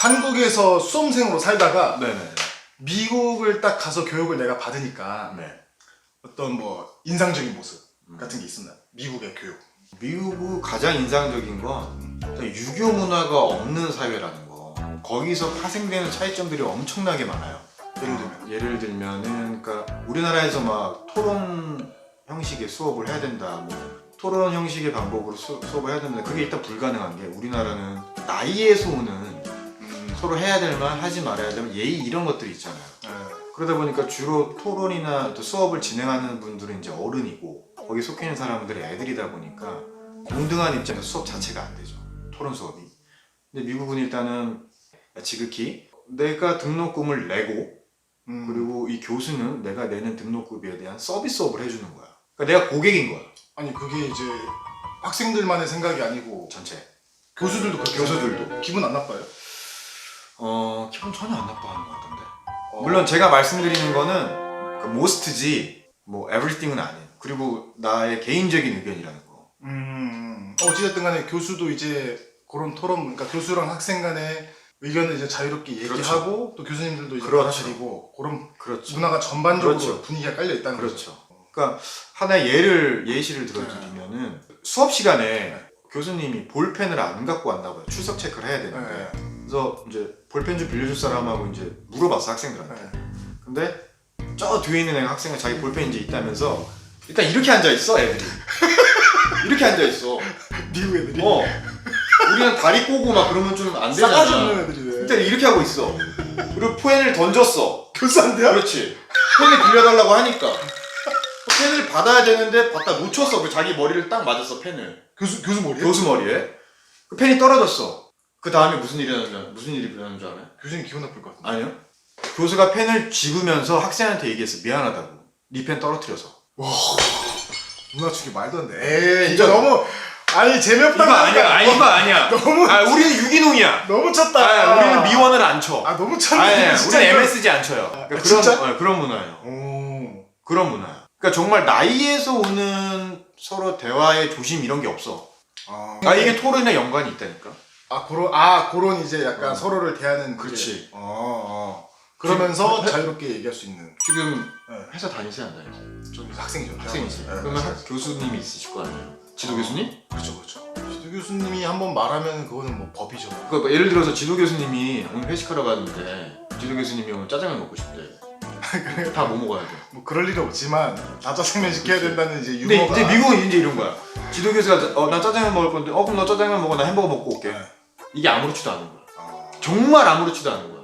한국에서 수험생으로 살다가 네네. 미국을 딱 가서 교육을 내가 받으니까 네. 어떤 뭐 인상적인 모습 같은 게 있었나요? 미국의 교육. 미국 가장 인상적인 건 유교 문화가 없는 사회라는 거. 거기서 파생되는 차이점들이 엄청나게 많아요. 예를 들면은 그러니까 우리나라에서 막 토론 형식의 수업을 해야 된다. 뭐 토론 형식의 방법으로 수업을 해야 된다. 그게 일단 불가능한 게 우리나라는 나이에서 오는 서로 해야 될 말 하지 말아야 될 예의 이런 것들이 있잖아요. 그러다 보니까 주로 토론이나 또 수업을 진행하는 분들은 이제 어른이고 거기 속해 있는 사람들이 애들이다 보니까 동등한 입장에서 수업 자체가 안 되죠. 토론 수업이. 근데 미국은 일단은 지극히 내가 등록금을 내고 그리고 이 교수는 내가 내는 등록금에 대한 서비스업을 해주는 거야. 그러니까 내가 고객인 거야. 아니 그게 이제 학생들만의 생각이 아니고 전체. 교수들도 그렇게 교수들도. 기분 안 나빠요? 기분 전혀 안 나빠하는 것 같던데. 물론 제가 말씀드리는 거는 그 most지 뭐 everything은 아니에요. 그리고 나의 개인적인 의견이라는 거. 어찌됐든 간에 교수도 이제 그런 토론, 그러니까 교수랑 학생 간의 의견을 이제 자유롭게 얘기하고 그렇죠. 또 교수님들도 이제 그렇죠. 받아들이고 그런 그렇죠. 문화가 전반적으로 그렇죠. 분위기가 깔려 있다는 그렇죠. 거죠. 그러니까 하나의 예시를 들어드리면은 수업 시간에 교수님이 볼펜을 안 갖고 왔나 봐요. 출석 체크를 해야 되는데. 그래서 이제 볼펜 좀 빌려줄 사람하고 이제 물어봤어 학생들한테. 근데 저 뒤에 있는 애가 학생은 자기 볼펜 이제 있다면서 일단 이렇게 앉아 있어 애들이. 이렇게 앉아 있어. 미국 애들이? 우리는 다리 꼬고 막 그러면 좀 안 되잖아. 싸가지 없는 애들이네. 일단 이렇게 하고 있어. 그리고 펜을 던졌어. 교수한테요? 그렇지. 펜을 빌려달라고 하니까 펜을 받아야 되는데 받다 놓쳤어. 그 자기 머리를 딱 맞았어 펜을. 교수 머리에? 교수 머리에. 그 펜이 떨어졌어. 그 다음에 무슨 일이 일어나는 줄 알아요? 교수님 기분 나쁠 것 같은데. 아니요. 교수가 펜을 집으면서 학생한테 얘기했어. 미안하다고. 네 펜 떨어뜨려서. 와, 문화 충격 말도 안 돼. 에이, 진짜. 이거 너무 아니 재미없다. 이거 아니야. 이거 아니야. 너무 우리는 유기농이야. 너무 쳤다. 우리는 미원을 안 쳐. 너무 쳤네. 우리는 MSG 안 쳐요. 그러니까 진짜? 그런 문화예요. 그런 문화야. 그러니까 정말 나이에서 오는 서로 대화의 조심 이런 게 없어. 이게 토론이나 연관이 있다니까. 그런 이제 약간 서로를 대하는 그렇지. 그러면서 자유롭게 얘기할 수 있는. 지금 회사 다니세요 안 다니세요? 좀 학생이죠. 학생이지. 그러면 교수님이 있으실 거 아니에요? 지도 교수님? 그렇죠. 지도 교수님이 한번 말하면 그거는 뭐 법이죠. 그러니까 예를 들어서 지도 교수님이 오늘 회식하러 가는데 지도 교수님이 오늘 짜장면 먹고 싶대. 다 뭐 먹어야 돼? 뭐 그럴 일은 없지만 다 짜장면 시켜야 된다는 이제 근데 유머가. 이제 미국은 이제 이런 거야. 지도 교수가 나 짜장면 먹을 건데 그럼 너 짜장면 먹어 나 햄버거 먹고 올게. 이게 아무렇지도 않은 거야. 정말 아무렇지도 않은 거야.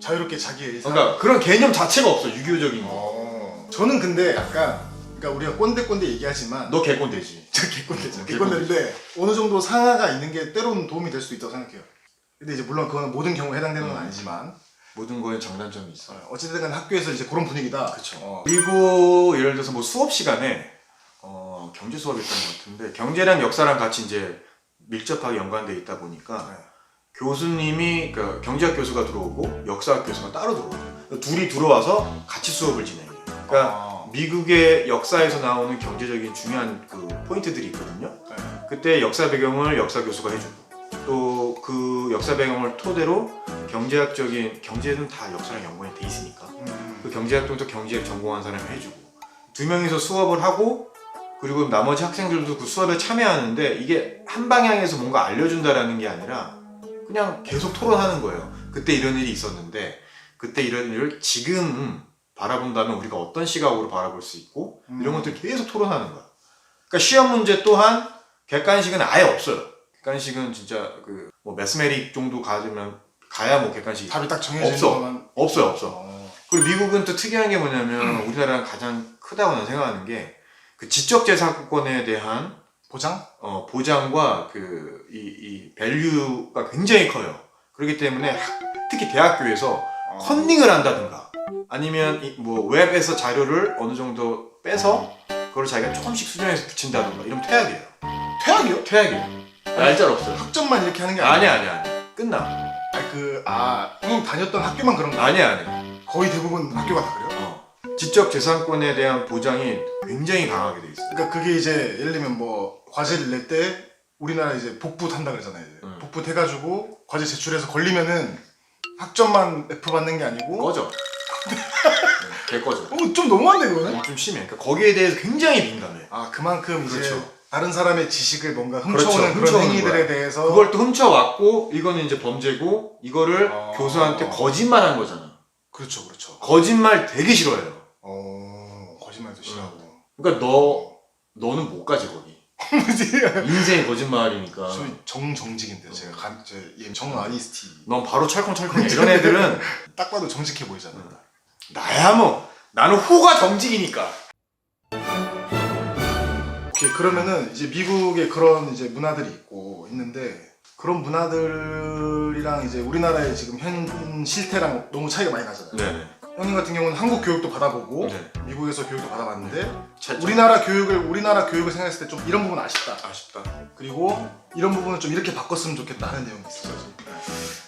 자유롭게 자기의 의사. 그러니까 그런 개념 자체가 없어 유교적인 거. 저는 근데 약간 그러니까 우리가 꼰대 얘기하지만 너 개꼰대지. 저 개꼰대죠. 개꼰대인데 어느 정도 상하가 있는 게 때로는 도움이 될 수도 있다고 생각해요. 근데 이제 물론 그거는 모든 경우에 해당되는 건 아니지만 모든 거에 장단점이 있어. 어쨌든 간에 학교에서 이제 그런 분위기다. 그렇죠. 그리고 예를 들어서 뭐 수업 시간에 경제 수업이었던 것 같은데 경제랑 역사랑 같이 이제 밀접하게 연관돼 있다 보니까 교수님이 그러니까 경제학 교수가 들어오고 역사학 교수가 따로 들어오고 둘이 들어와서 같이 수업을 진행해요. 그러니까 미국의 역사에서 나오는 경제적인 중요한 그 포인트들이 있거든요. 그때 역사 배경을 역사 교수가 해주고 또 그 역사 배경을 토대로 경제는 다 역사랑 연관이 돼 있으니까 그 경제학도 경제학 전공한 사람이 해주고 두 명이서 수업을 하고 그리고 나머지 학생들도 그 수업에 참여하는데 이게 한 방향에서 뭔가 알려준다라는 게 아니라 그냥 계속 토론하는 거예요. 그때 이런 일이 있었는데 그때 이런 일을 지금 바라본다면 우리가 어떤 시각으로 바라볼 수 있고 이런 것들 계속 토론하는 거야. 그러니까 시험 문제 또한 객관식은 아예 없어요. 객관식은 진짜 그 뭐 매스메릭 정도 가야 뭐 객관식이 답이 딱 정해지는 것만 없어. 그리고 미국은 또 특이한 게 뭐냐면 우리나라랑 가장 크다고 나는 생각하는 게 그 지적재산권에 대한 보장과 그 이 밸류가 굉장히 커요. 그렇기 때문에 특히 대학교에서 컨닝을 한다든가 아니면 뭐 웹에서 자료를 어느 정도 빼서 그걸 자기가 조금씩 수정해서 붙인다든가 이러면 퇴학이에요. 퇴학이요? 퇴학이에요. 날짜로 없어요. 학점만 이렇게 하는 게 아니야. 끝나. 형 다녔던 학교만 그런 거야? 아니야. 거의 대부분 학교가 다 그래요? 지적재산권에 대한 보장이 굉장히 강하게 돼 있어요. 그러니까 그게 이제 예를 들면 뭐 과제를 낼 때 우리나라 이제 복붙한다 그러잖아요. 이제. 복붙해가지고 과제 제출해서 걸리면은 학점만 F 받는 게 아니고 꺼져. 개 꺼져. 좀 너무한데 그거는? 좀 심해. 그러니까 거기에 대해서 굉장히 민감해. 아 그만큼 이제 그렇죠. 다른 사람의 지식을 뭔가 그렇죠. 훔쳐오는 그런 훔쳐오는 행위들에 거야. 대해서 그걸 또 훔쳐왔고 이거는 이제 범죄고 이거를 교수한테 거짓말한 거잖아. 그렇죠 그렇죠. 거짓말 되게 싫어해요. 거짓말도 싫어하고. 그러니까 너는 못 가지 거기. 인생이 거짓말이니까. 저희 정직인데요. 제가 정 아니스티. 넌 바로 찰컹찰컹 이런 애들은 딱 봐도 정직해 보이잖아. 나야 뭐 나는 호가 정직이니까. 오케이 그러면은 이제 미국에 그런 이제 문화들이 있고 있는데 그런 문화들이랑 이제 우리나라의 지금 현 실태랑 너무 차이가 많이 나잖아요. 네네. 형님 같은 경우는 한국 교육도 받아보고 네. 미국에서 교육도 받아봤는데 차이점. 우리나라 교육을 생각했을 때 좀 이런 부분 아쉽다. 아쉽다. 그리고 이런 부분을 좀 이렇게 바꿨으면 좋겠다 하는 내용이 있어요.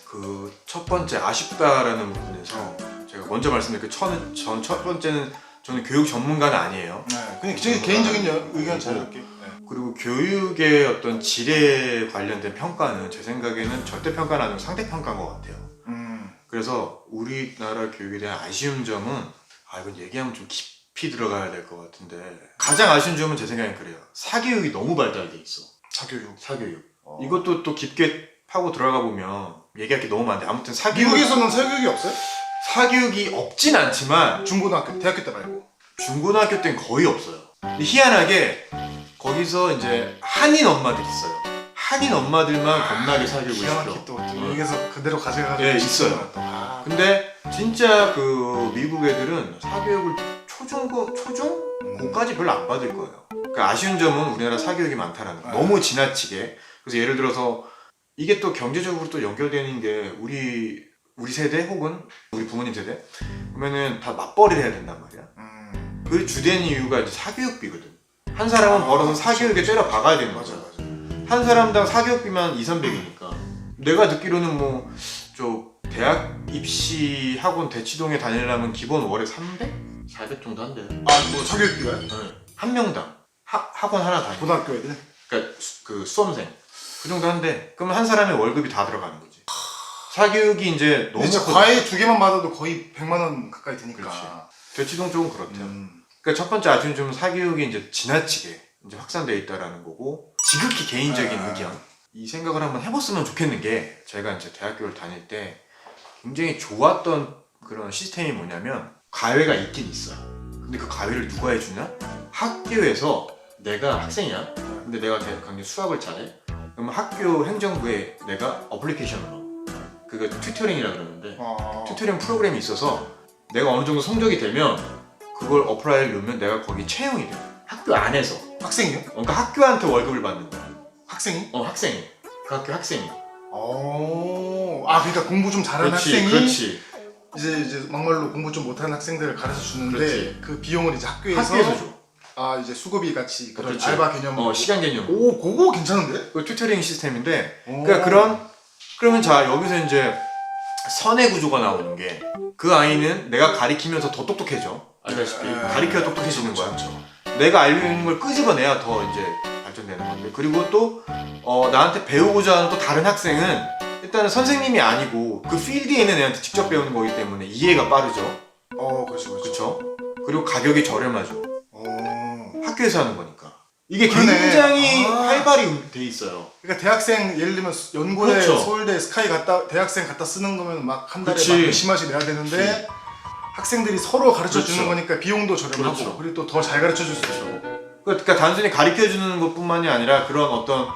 그 첫 번째 아쉽다라는 부분에서 제가 먼저 말씀드린 첫 번째는 저는 교육 전문가는 아니에요. 네, 그냥 제 개인적인 의견 잘 할게요. 네. 그리고 교육의 어떤 질에 관련된 평가는 제 생각에는 절대 평가는 아니고 상대 평가인 것 같아요. 그래서 우리나라 교육에 대한 아쉬운 점은 이건 얘기하면 좀 깊이 들어가야 될 것 같은데 가장 아쉬운 점은 제 생각엔 그래요. 사교육이 너무 발달돼 있어. 사교육. 이것도 또 깊게 파고 들어가 보면 얘기할 게 너무 많은데 아무튼 미국에서는 사교육이 없어요? 사교육이 없진 않지만 중고등학교, 대학교 때 말고. 중고등학교 때는 거의 없어요. 근데 희한하게 거기서 이제 한인 엄마들이 있어요. 한인 엄마들만 겁나게 사교육을 기가 막히게 시켜. 또 여기서 그대로 가져가지고. 예, 있어요. 근데 진짜 그 미국 애들은 사교육을 초중? 고까지 별로 안 받을 거예요. 그러니까 아쉬운 점은 우리나라 사교육이 많다라는 거. 너무 지나치게. 그래서 예를 들어서 이게 또 경제적으로 또 연결되는 게 우리 세대 혹은 우리 부모님 세대 그러면은 다 맞벌이를 해야 된단 말이야. 그 주된 이유가 이제 사교육비거든. 한 사람은 벌어서 사교육에 때려 박아야 되는 거죠. 맞아. 한 사람당 사교육비만 2,300이니까 내가 듣기로는 뭐 저 대학 입시 학원 대치동에 다니려면 기본 월에 300? 400 정도 한대요. 뭐 사교육비가요? 네. 한 명당 학원 하나 다니. 고등학교 애들? 그러니까 그 수험생 그 정도 한대. 그러면 한 사람의 월급이 다 들어가는 거지. 사교육이 이제 너무 진짜 과외 2개만 받아도 거의 100만 원 가까이 드니까. 그렇지. 대치동 쪽은 그렇대요. 그러니까 첫 번째 아쉬운 점은 사교육이 이제 지나치게 이제 확산되어 있다라는 거고 지극히 개인적인 의견. 이 생각을 한번 해봤으면 좋겠는 게 제가 이제 대학교를 다닐 때 굉장히 좋았던 그런 시스템이 뭐냐면 과외가 있긴 있어. 근데 그 과외를 누가 해주냐? 학교에서 내가 학생이야. 근데 내가 굉장히 수학을 잘해. 그러면 학교 행정부에 내가 어플리케이션을 넣어. 그거 튜터링이라 그러는데 튜터링 프로그램이 있어서 내가 어느 정도 성적이 되면 그걸 어플라이를 넣으면 내가 거기 채용이 돼. 학교 안에서. 학생이요? 그러니까 학교한테 월급을 받는 거야. 학생이? 학생이. 그 학교 학생이. 그러니까 공부 좀 잘하는 학생이 그렇지. 이제 막말로 공부 좀 못하는 학생들을 가르쳐 주는데 그렇지. 그 비용을 이제 학교에서 줘. 이제 수고비 같이 그런 그렇지. 알바 개념. 시간 개념. 그거 괜찮은데? 그 튜터링 시스템인데 그러니까 그러면 자 여기서 이제 선의 구조가 나오는 게 그 아이는 내가 가리키면서 더 똑똑해져. 알다시피 가리켜야 똑똑해지는 거야. 내가 알고 있는 걸 끄집어내야 더 이제 발전되는 건데 그리고 또 나한테 배우고자 하는 또 다른 학생은 일단은 선생님이 아니고 그 필드에 있는 애한테 직접 배우는 거기 때문에 이해가 빠르죠. 그렇죠. 그리고 가격이 저렴하죠. 학교에서 하는 거니까 이게 그러네. 굉장히 활발히 돼 있어요. 그러니까 대학생 예를 들면 연고대, 그렇죠. 서울대, 스카이 대학생 갖다 쓰는 거면 막 한 달에 그치. 막 몇십만씩 내야 되는데 학생들이 서로 가르쳐 주는 그렇죠. 거니까 비용도 저렴하고 그렇죠. 그리고 또 더 잘 가르쳐 줄 수 있고. 그러니까 단순히 가르쳐 주는 것뿐만이 아니라 그런 어떤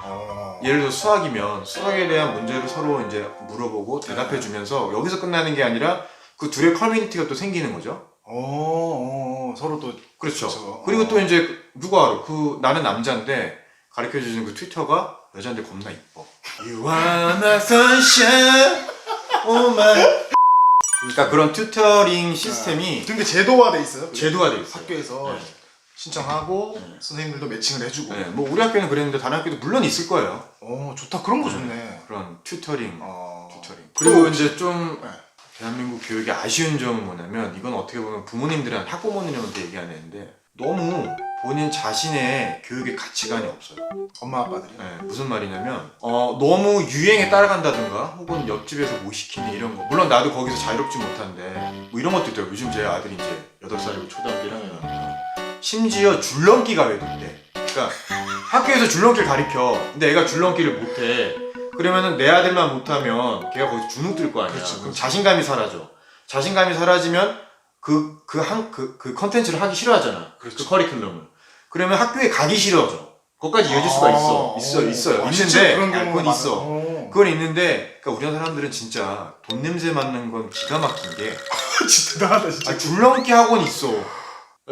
예를 들어 수학이면 수학에 대한 문제를 서로 이제 물어보고 대답해 주면서 여기서 끝나는 게 아니라 그 둘의 커뮤니티가 또 생기는 거죠. 서로 또 그렇죠. 그리고 또 이제 누가 알아? 나는 남자인데 가르쳐 주는 그 튜터가 여자인데 겁나 이뻐. You are my sunshine, oh my. 그러니까 그런 튜터링 시스템이 근데 제도화돼 있어요. 제도화돼 있어요. 학교에서 네. 신청하고 선생님들도 매칭을 해주고. 네, 뭐 우리 학교는 그랬는데 다른 학교도 물론 있을 거예요. 좋다. 그런 거 좋네. 그런 튜터링. 튜터링. 그리고 이제 좀 네. 대한민국 교육의 아쉬운 점은 뭐냐면 이건 어떻게 보면 부모님들한테 학부모님한테 얘기하는 애인데 너무 본인 자신의 교육의 가치관이 없어요. 엄마 아빠들이. 네, 무슨 말이냐면 너무 유행에 따라간다든가 혹은 옆집에서 뭐 시키니 이런 거. 물론 나도 거기서 자유롭지 못한데 뭐 이런 것도 있더라고요. 요즘 제 아들이 이제 8살이고 초등학교 1학년이니까 심지어 줄넘기가 왜 된대. 그러니까 학교에서 줄넘기를 가르쳐. 근데 애가 줄넘기를 못해. 그러면은 내 아들만 못하면 걔가 거기서 주눅 들 거 아니야. 그렇죠, 그럼 그렇죠. 자신감이 사라져. 자신감이 사라지면 그 컨텐츠를 하기 싫어하잖아. 그렇죠. 그 커리큘럼을. 그러면 학교에 가기 싫어져. 거기까지 이어질 수가 있어요. 있어요. 진짜 있는데, 그런 경우가 그건 있어. 많아요. 그건 있는데, 그러니까 우리나라 사람들은 진짜 돈 냄새 맡는 건 기가 막힌 게, 진짜 대단하다 진짜. 줄넘기 학원 있어.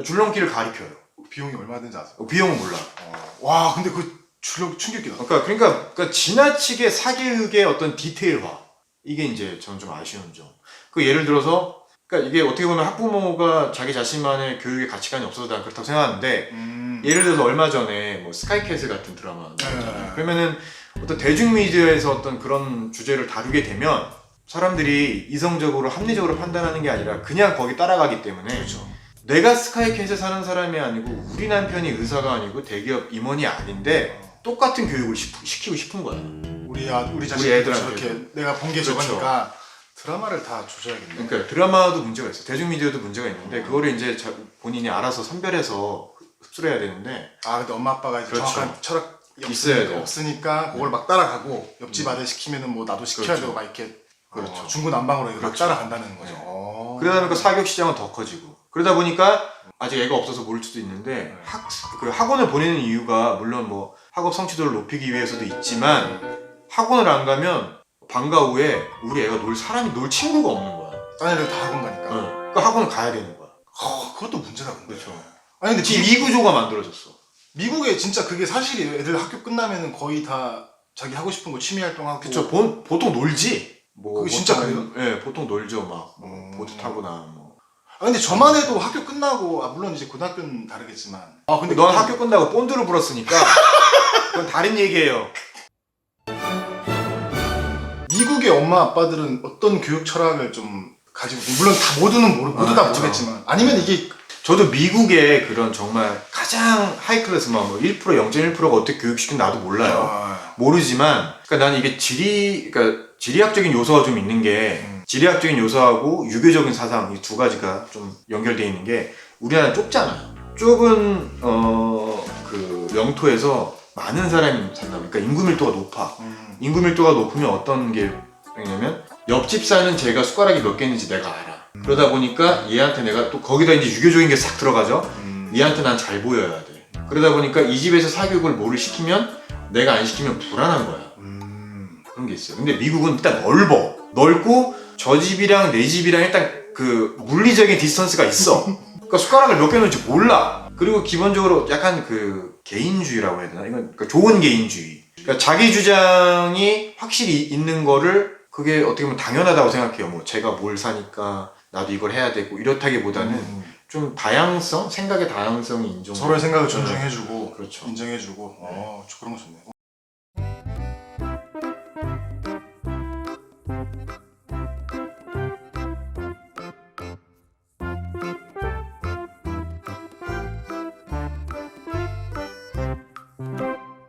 줄넘기를 가르쳐요. 비용이 얼마 드는지 아세요? 비용은 몰라. 와 근데 그 줄넘기 충격이다. 그러니까 지나치게 사교육의 어떤 디테일화. 이게 이제 저는 좀 아쉬운 점. 그 예를 들어서, 그러니까 이게 어떻게 보면 학부모가 자기 자신만의 교육의 가치관이 없어서 난 그렇다고 생각하는데, 예를 들어서 얼마 전에 뭐 스카이캐슬 같은 드라마 나왔잖아요. 그러면은 어떤 대중미디어에서 어떤 그런 주제를 다루게 되면 사람들이 이성적으로 합리적으로 판단하는 게 아니라 그냥 거기 따라가기 때문에 그렇죠. 내가 스카이캐슬 사는 사람이 아니고 우리 남편이 의사가 아니고 대기업 임원이 아닌데 똑같은 교육을 시키고 싶은 거야. 우리 자식이 애들한테도. 저렇게 내가 본 게 그렇죠. 저거니까 드라마를 다 조져야겠네. 그러니까 드라마도 문제가 있어. 대중미디어도 문제가 있는데 그거를 이제 본인이 알아서 선별해서 흡수를 해야 되는데 근데 엄마 아빠가 이제 그렇죠. 정확한 철학 있어야 돼요. 없으니까 그걸 막 따라가고 옆집 아들 시키면은 뭐 나도 시켜야 그렇죠. 되고 막 이렇게 그렇죠. 중구난방으로 막 그렇죠. 따라간다는 거죠. 네. 그러다 보니까 사교육 시장은 더 커지고 그러다 보니까 아직 애가 없어서 모를 수도 있는데 그 학원을 보내는 이유가 물론 뭐 학업 성취도를 높이기 위해서도 있지만 학원을 안 가면 방과 후에 우리 애가 놀 친구가 없는 거야. 딴 애들 다 학원 가니까. 그러니까 학원을 가야 되는 거야. 그것도 문제다 근데. 그렇죠. 아니 근데 지금 이 구조가 만들어졌어. 미국에 진짜 그게 사실이에요. 애들 학교 끝나면은 거의 다 자기 하고 싶은 거 취미 활동하고. 그쵸. 보통 놀지. 뭐 그게 진짜 보통, 예, 보통 놀죠. 막 보트 타거나 뭐. 근데 저만 해도 학교 끝나고 물론 이제 고등학교는 다르겠지만. 근데 넌 학교 끝나고 본드를 불었으니까 그건 다른 얘기예요. 미국의 엄마 아빠들은 어떤 교육 철학을 좀 가지고 물론 다 모두 다 그렇죠. 모르겠지만 아니면 이게 저도 미국의 그런 정말 가장 하이클래스 뭐 1%, 0.1%가 어떻게 교육시킨 나도 몰라요. 모르지만 그러니까 나는 이게 그러니까 지리학적인 요소가 좀 있는 게 지리학적인 요소하고 유교적인 사상 이 두 가지가 좀 연결되어 있는 게 우리나라는 좁잖아요. 좁은 그 영토에서 많은 사람이 산다. 그러니까 인구 밀도가 높아. 인구 밀도가 높으면 어떤 게 있냐면 옆집 사는 쟤가 숟가락이 몇 개 있는지 내가 알아. 그러다 보니까 얘한테 내가 또 거기다 이제 유교적인 게 싹 들어가죠. 얘한테 난 잘 보여야 돼. 그러다 보니까 이 집에서 사교육을 뭐를 시키면 내가 안 시키면 불안한 거야. 그런 게 있어요. 근데 미국은 일단 넓고 저 집이랑 내 집이랑 일단 그 물리적인 디스턴스가 있어. 그러니까 숟가락을 몇 개 넣는지 몰라. 그리고 기본적으로 약간 그 개인주의라고 해야 되나? 이건 그러니까 좋은 개인주의. 그러니까 자기 주장이 확실히 있는 거를 그게 어떻게 보면 당연하다고 생각해요. 뭐 제가 뭘 사니까 나도 이걸 해야 되고 이렇다기보다는 좀 다양성, 생각의 다양성이 인정. 서로의 생각을 존중해주고 그렇죠. 인정해주고. 그런 거 좋네.